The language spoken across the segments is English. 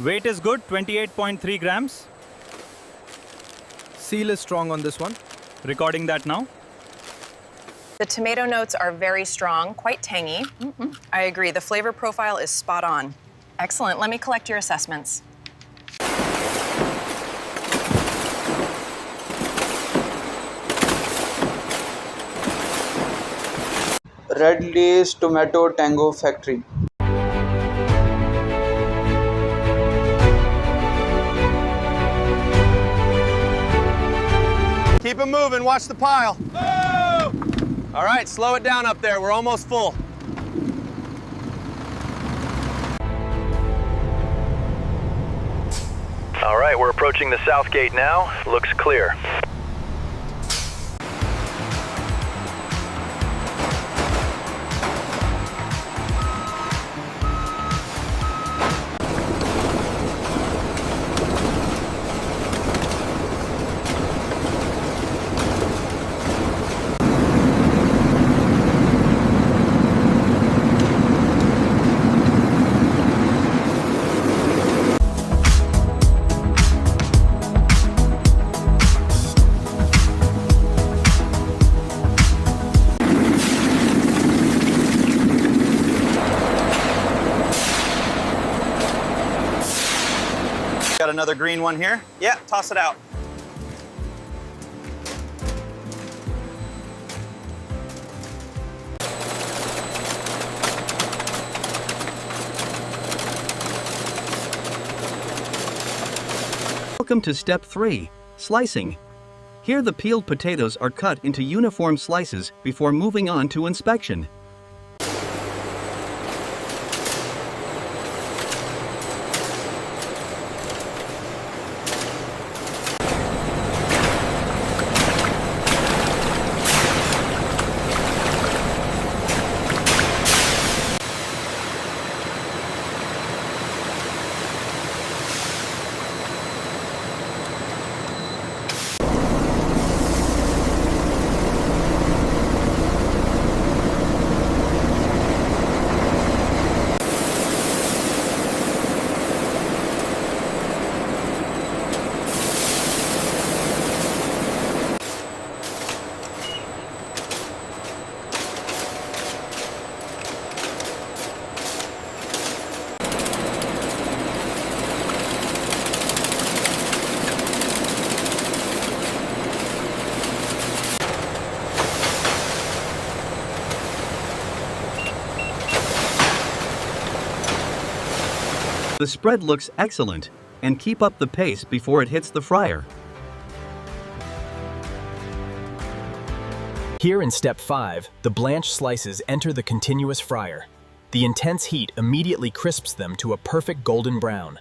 Weight is good, 28.3 grams. Seal is strong on this one. Recording that now. The tomato notes are very strong, quite tangy. I agree, the flavor profile is spot on. Excellent, let me collect your assessments. Red Lace Tomato Tango Factory. Keep it moving, watch the pile. All right, slow it down up there, we're almost full. All right, we're approaching the south gate now. Looks clear. Got another green one here. Yeah, toss it out. Welcome to step 3, slicing. Here the peeled potatoes are cut into uniform slices before moving on to inspection. The spread looks excellent, and keep up the pace before it hits the fryer. Here in step 5, the blanched slices enter the continuous fryer. The intense heat immediately crisps them to a perfect golden brown.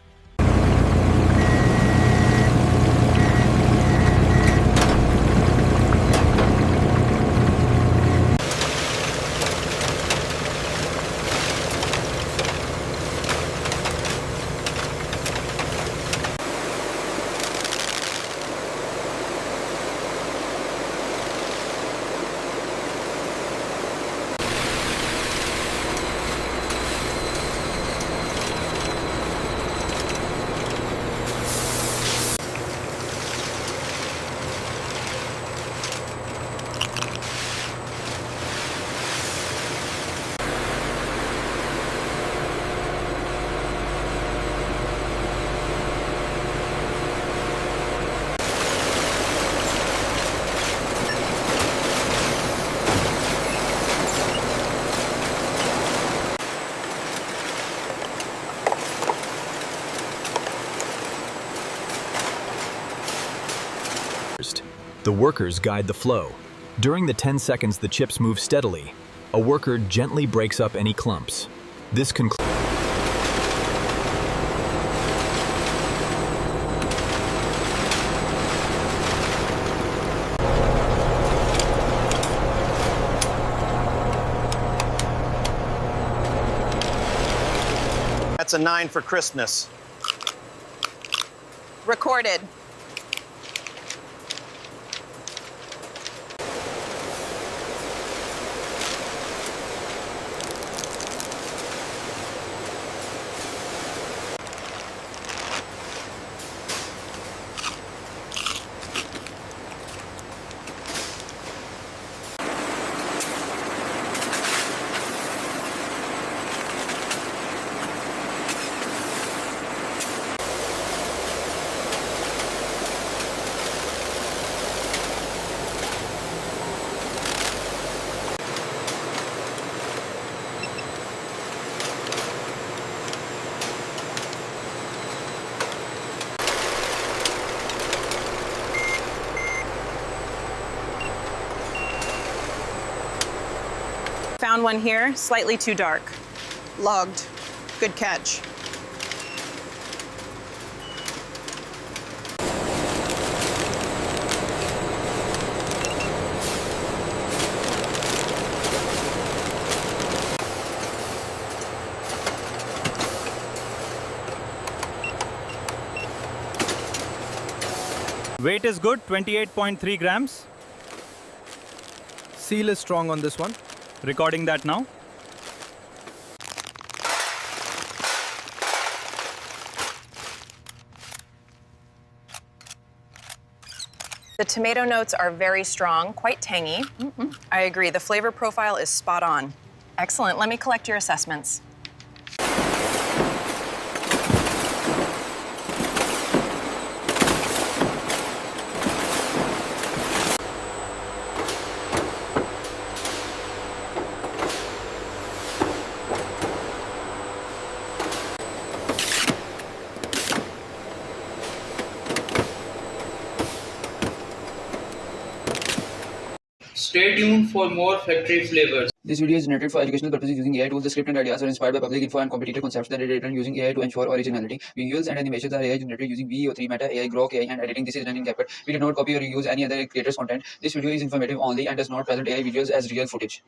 The workers guide the flow. During the 10 seconds the chips move steadily, a worker gently breaks up any clumps. This concludes. That's a 9 for crispness. Recorded. Found one here, slightly too dark. Logged. Good catch. Weight is good, 28.3 grams. Seal is strong on this one. Recording that now. The tomato notes are very strong, quite tangy. I agree, the flavor profile is spot on. Excellent, let me collect your assessments. Stay tuned for more factory flavors. This video is generated for educational purposes using AI tools. The script and ideas are inspired by public info and competitor concepts that are written using AI to ensure originality. Visuals and animations are AI generated using VO3, Meta AI, Grok AI, and editing. This is done in CapCut. We did not copy or use any other creator's content. This video is informative only and does not present AI visuals as real footage.